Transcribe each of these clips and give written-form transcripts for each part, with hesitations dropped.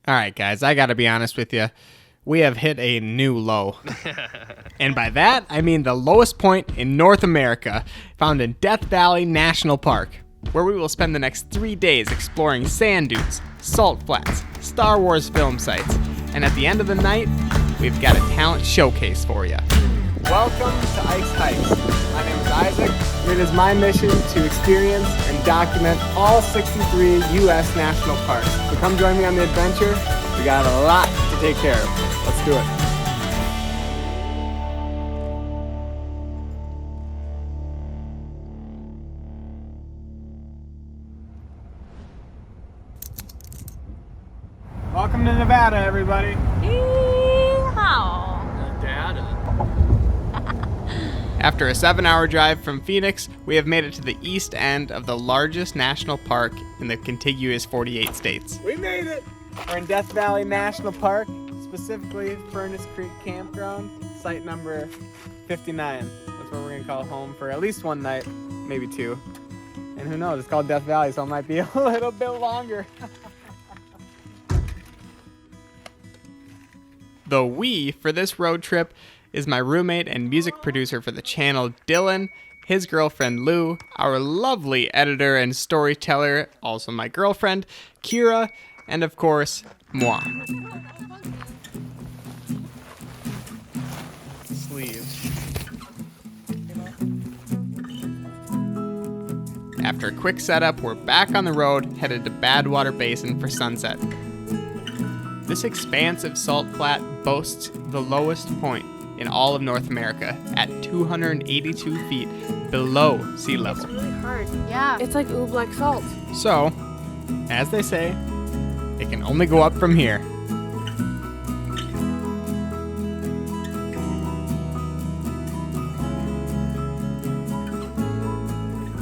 Alright guys, I gotta be honest with you. We have hit a new low. And by that, I mean the lowest point in North America, found in Death Valley National Park, where we will spend the next 3 days exploring sand dunes, salt flats, Star Wars film sites, and at the end of the night, we've got a talent showcase for you. Welcome to Ikes Hikes. My name is Isaac. It is my mission to experience and document all 63 U.S. national parks. So come join me on the adventure. We got a lot to take care of. Let's do it. Welcome to Nevada, everybody. Yeehaw. Nevada. After a 7-hour drive from Phoenix, we have made it to the east end of the largest national park in the contiguous 48 states. We made it! We're in Death Valley National Park, specifically Furnace Creek Campground, site number 59. That's where we're going to call home for at least one night, maybe two. And who knows, it's called Death Valley, so it might be a little bit longer. The we for this road trip is my roommate and music producer for the channel, Dylan, his girlfriend, Lou, our lovely editor and storyteller, also my girlfriend, Kira, and of course, moi. Sleeves. After a quick setup, we're back on the road, headed to Badwater Basin for sunset. This expansive salt flat boasts the lowest point in all of North America at 282 feet below sea level. It's really hard. Yeah. It's like oobleck salt. So, as they say, it can only go up from here.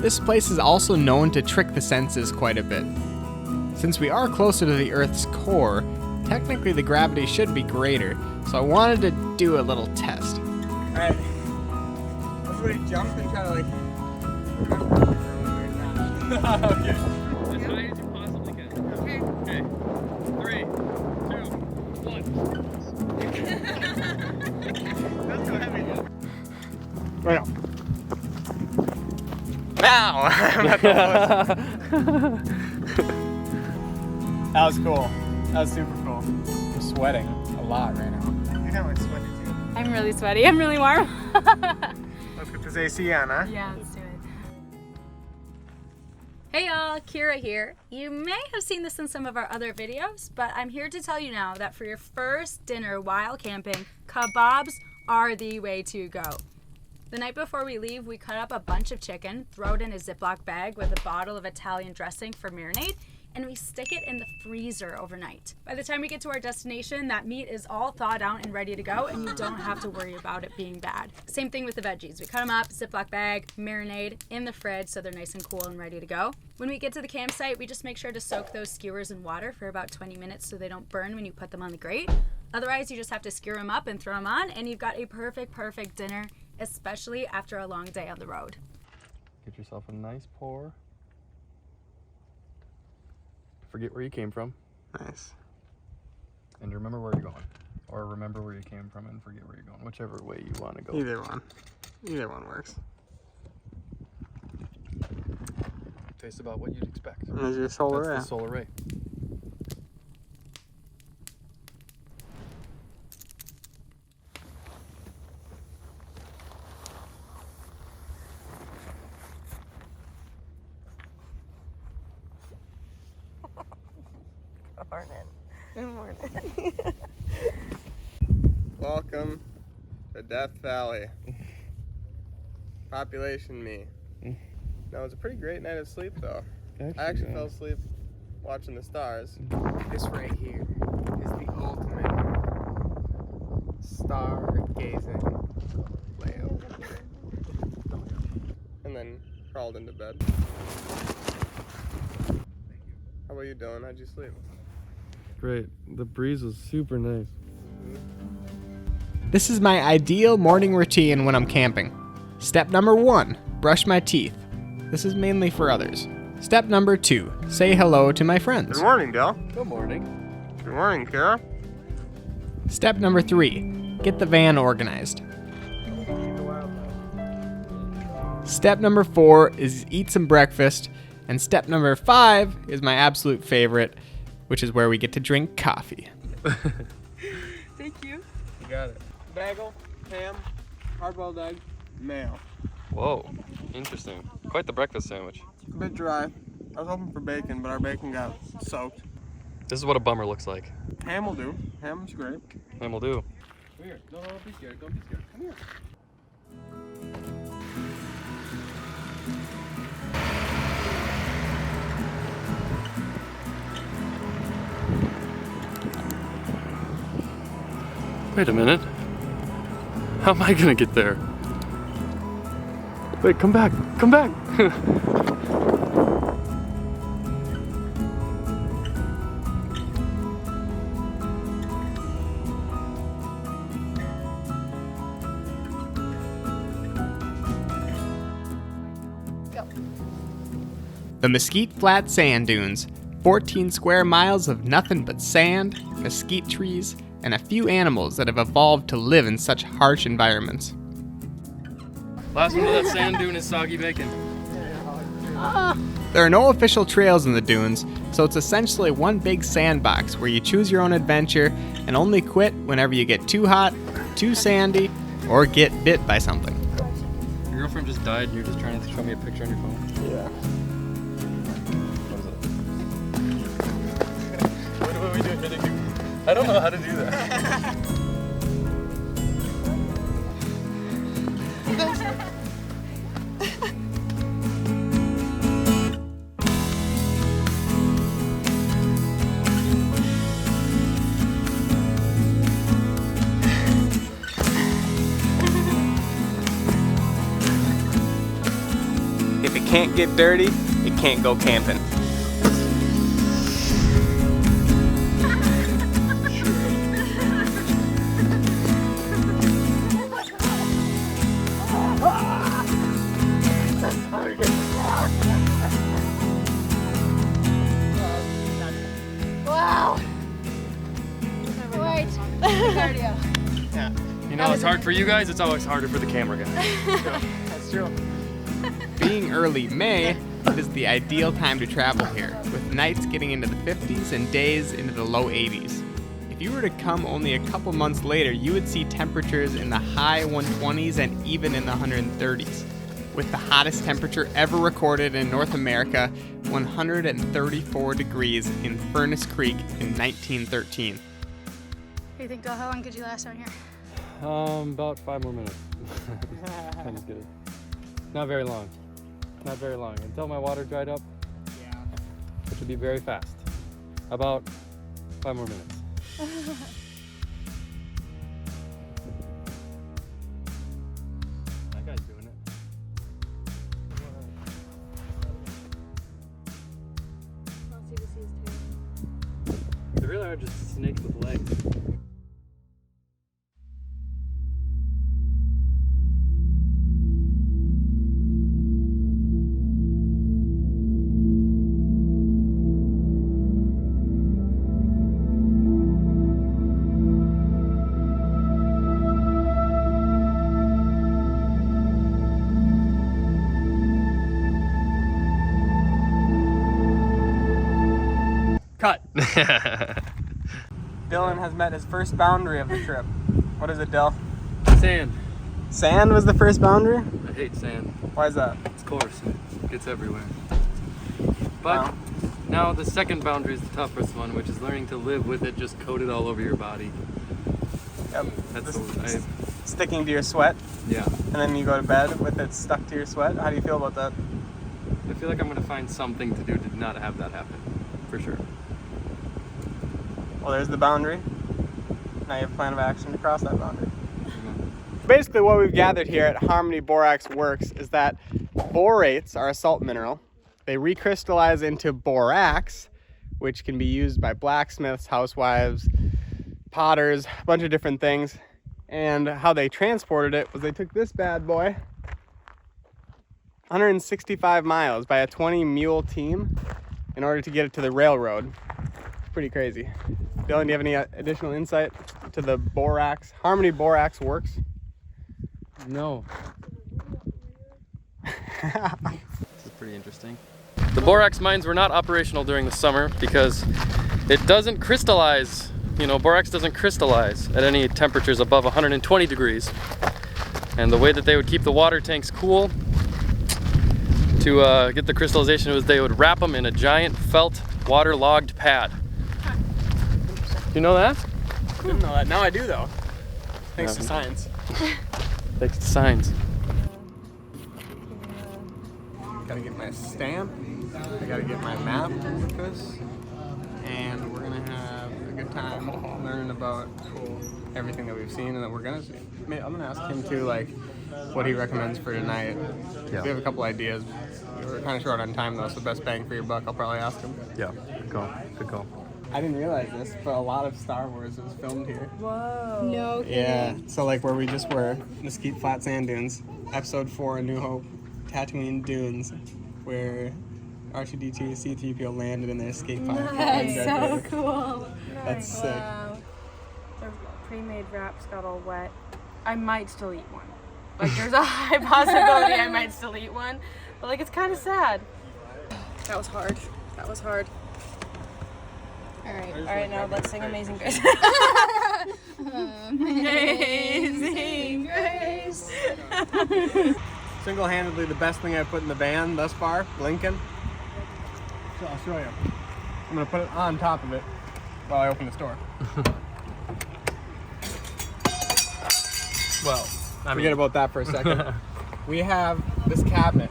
This place is also known to trick the senses quite a bit. Since we are closer to the Earth's core, technically the gravity should be greater, so I wanted to do a little test. Alright, everybody jump and try to like... Okay. As high as you possibly can. Okay. Okay. 3, 2, 1. That's so heavy. Right now. Now! I'm at the lowest. That was cool. That was super cool. I'm sweating a lot right now. You know it's sweaty too. I'm really sweaty. I'm really warm. Let's get this AC on, huh? Yeah, let's do it. Hey y'all, Kira here. You may have seen this in some of our other videos, but I'm here to tell you now that for your first dinner while camping, kebabs are the way to go. The night before we leave, we cut up a bunch of chicken, throw it in a Ziploc bag with a bottle of Italian dressing for marinade, and we stick it in the freezer overnight. By the time we get to our destination, that meat is all thawed out and ready to go, and you don't have to worry about it being bad. Same thing with the veggies. We cut them up, Ziploc bag, marinade in the fridge so they're nice and cool and ready to go. When we get to the campsite, we just make sure to soak those skewers in water for about 20 minutes so they don't burn when you put them on the grate. Otherwise, you just have to skewer them up and throw them on, and you've got a perfect dinner, especially after a long day on the road. Get yourself a nice pour. Forget where you came from. Nice. And remember where you're going. Or remember where you came from and forget where you're going. Whichever way you want to go. Either one. Either one works. Tastes about what you'd expect. There's your solar ray. That's the solar ray. Good morning. Welcome to Death Valley. Population me. No, it was a pretty great night of sleep though. I actually fell asleep watching the stars. This right here is the ultimate star-gazing layout. And then crawled into bed. How about you, Dylan? How'd you sleep? Great. The breeze was super nice. This is my ideal morning routine when I'm camping. Step number 1, brush my teeth. This is mainly for others. Step number 2, say hello to my friends. Good morning, Dell. Good morning. Good morning, Kara. Step number 3, get the van organized. Step number 4 is eat some breakfast. And step number 5 is my absolute favorite, which is where we get to drink coffee. Thank you. You got it. Bagel, ham, hard-boiled egg, mayo. Whoa, interesting. Quite the breakfast sandwich. A bit dry. I was hoping for bacon, but our bacon got soaked. This is what a bummer looks like. Ham will do. Ham's great. And we'll do. Come here. No, don't be scared. Don't be scared. Come here. Wait a minute. How am I gonna get there? Wait, come back. Come back. The Mesquite Flat Sand Dunes, 14 square miles of nothing but sand, mesquite trees, and a few animals that have evolved to live in such harsh environments. Last one of that sand dune is soggy bacon. There are no official trails in the dunes, so it's essentially one big sandbox where you choose your own adventure and only quit whenever you get too hot, too sandy, or get bit by something. Your girlfriend just died and you're just trying to show me a picture on your phone? Yeah. What are we doing? I don't know how to do that. If it can't get dirty, it can't go camping. Wow. Wait. Cardio. You know, it's hard for you guys, it's always harder for the camera guys. That's true. Being early May, it is the ideal time to travel here, with nights getting into the 50s and days into the low 80s. If you were to come only a couple months later, you would see temperatures in the high 120s and even in the 130s, with the hottest temperature ever recorded in North America, 134 degrees in Furnace Creek in 1913. What do you think, Bill? How long could you last out here? About 5 more minutes. I'm just kidding. Not very long. Not very long. Until my water dried up, which would be very fast. About 5 more minutes. That guy's doing it. They really are just snakes with legs. Cut. Dylan has met his first boundary of the trip. What is it, Dill? Sand. Sand was the first boundary? I hate sand. Why is that? It's coarse. It gets everywhere. But now the second boundary is the toughest one, which is learning to live with it just coated all over your body. Yep. That's Sticking to your sweat, yeah. and then you go to bed with it stuck to your sweat. How do you feel about that? I feel like I'm gonna find something to do to not have that happen, for sure. Well, there's the boundary. Now you have a plan of action to cross that boundary. Basically what we've gathered here at Harmony Borax Works is that borates are a salt mineral. They recrystallize into borax, which can be used by blacksmiths, housewives, potters, a bunch of different things. And how they transported it was they took this bad boy 165 miles by a 20 mule team in order to get it to the railroad. Pretty crazy. Dylan, do you have any additional insight to the Harmony Borax Works? No. This is pretty interesting. The borax mines were not operational during the summer because it doesn't crystallize. You know, borax doesn't crystallize at any temperatures above 120 degrees. And the way that they would keep the water tanks cool to get the crystallization was they would wrap them in a giant felt waterlogged pad. Do you know that? Didn't know that. Now I do though. Thanks to science. Thanks to science. Gotta get my stamp. I gotta get my map with this. And we're gonna have a good time learning about everything that we've seen and that we're gonna see. I'm gonna ask him too, like, what he recommends for tonight. Yeah. We have a couple ideas. We're kind of short on time though, so best bang for your buck, I'll probably ask him. Yeah, good call. Good call. I didn't realize this, but a lot of Star Wars was filmed here. Whoa. No kidding. Yeah, so like where we just were, Mesquite Flat Sand Dunes, Episode 4, A New Hope, Tatooine Dunes, where R2-D2 C-3PO landed in their escape pod. That's so cool. That's sick. Wow. The pre-made wraps got all wet. I might still eat one. Like, there's a high possibility I might still eat one. But, like, it's kind of sad. That was hard. That was hard. All right, now let's sing Amazing Grace. Amazing Grace. Single-handedly the best thing I've put in the van thus far, Lincoln. So I'll show you. I'm gonna put it on top of it while I open the store. Well, Forget about that for a second. We have this cabinet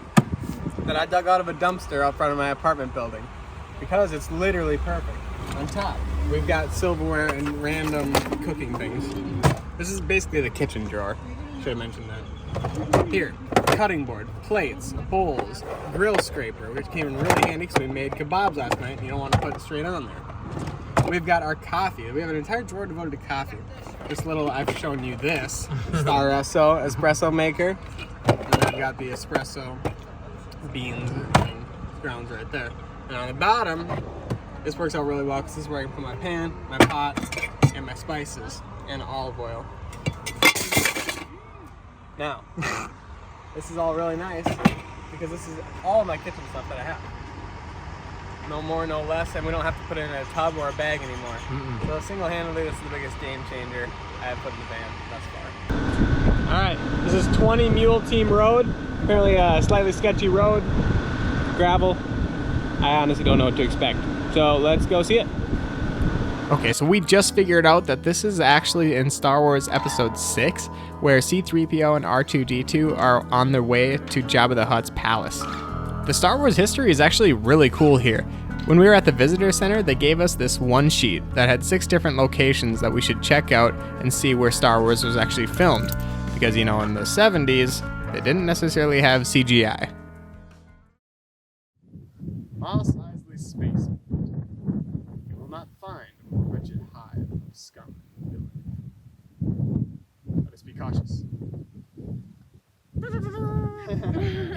that I dug out of a dumpster out front of my apartment building because it's literally perfect. On top, we've got silverware and random cooking things. This is basically the kitchen drawer. Should have mentioned that. Here, cutting board, plates, bowls, grill scraper, which came in really handy because we made kebabs last night and you don't want to put it straight on there. We've got our coffee. We have an entire drawer devoted to coffee. This little, I've shown you this, Staresso espresso maker. And I've got the espresso beans and grounds right there. And on the bottom, this works out really well because this is where I can put my pan, my pot, and my spices, and olive oil. Now, this is all really nice because this is all my kitchen stuff that I have. No more, no less, and we don't have to put it in a tub or a bag anymore. So single-handedly, this is the biggest game changer I have put in the van thus far. All right, this is 20 Mule Team Road. Apparently a slightly sketchy road, gravel. I honestly don't know what to expect. So let's go see it. Okay, so we just figured out that this is actually in Star Wars Episode 6, where C-3PO and R2-D2 are on their way to Jabba the Hutt's palace. The Star Wars history is actually really cool here. When we were at the visitor center, they gave us this one sheet that had 6 different locations that we should check out and see where Star Wars was actually filmed. Because, you know, in the 70s, they didn't necessarily have CGI. Mos Eisley Space. You will not find a more wretched hive of scum and villainy. Let us be cautious.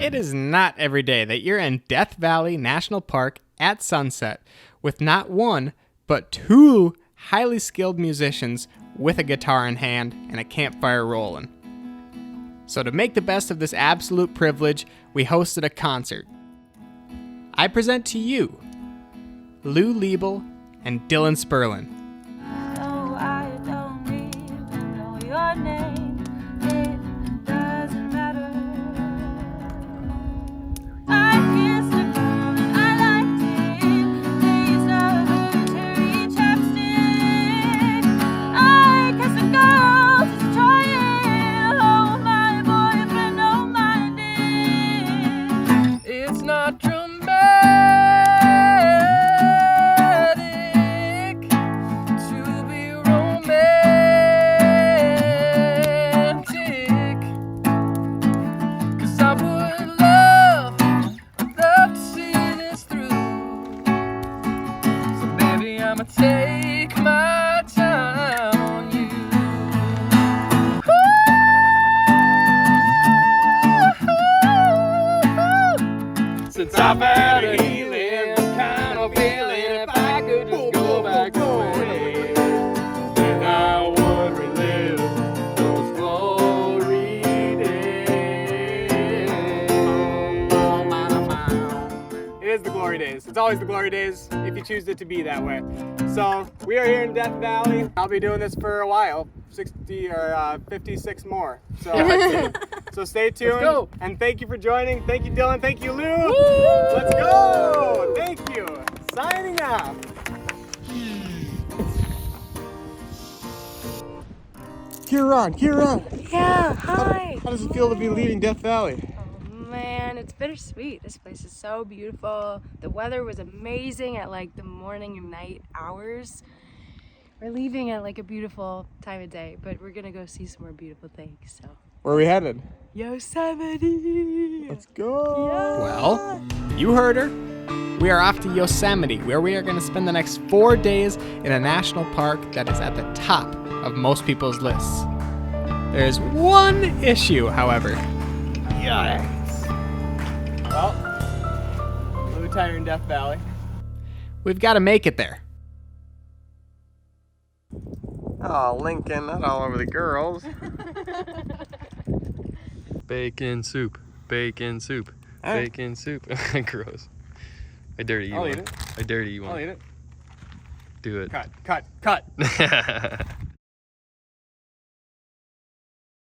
It is not every day that you're in Death Valley National Park at sunset with not one, but 2 highly skilled musicians with a guitar in hand and a campfire rolling. So to make the best of this absolute privilege, we hosted a concert. I present to you Lou Liebel and Dylan Sperlin. No, I don't even know your name. It doesn't matter. I kissed a girl and I liked it. They used her cherry chapstick. I kissed a girl just trying. Oh, my boyfriend don't mind it. it's not dramatic. always the glory days if you choose it to be that way. So we are here in Death Valley. I'll be doing this for a while, 60 or 56 more. So, so stay tuned. Let's go. And thank you for joining. Thank you, Dylan. Thank you, Lou. Let's go. Thank you. Signing off. Kieran. Yeah, hi. How does it feel to be leaving Death Valley? Man, it's bittersweet. This place is so beautiful. The weather was amazing at like the morning and night hours. We're leaving at like a beautiful time of day, but we're gonna go see some more beautiful things. So Where are we headed? Yosemite. Let's go. Well, you heard her. We are off to Yosemite, where we are going to spend the next 4 days in a national park that is at the top of most people's lists. There's one issue, however. Yikes. Well, we'll retire in Death Valley. We've got to make it there. Oh, Lincoln, not all over the girls. Bacon soup. Bacon soup. Huh? Bacon soup. Gross. I dare to eat I'll one. eat it. I dare to eat one. I'll eat it. Do it. Cut.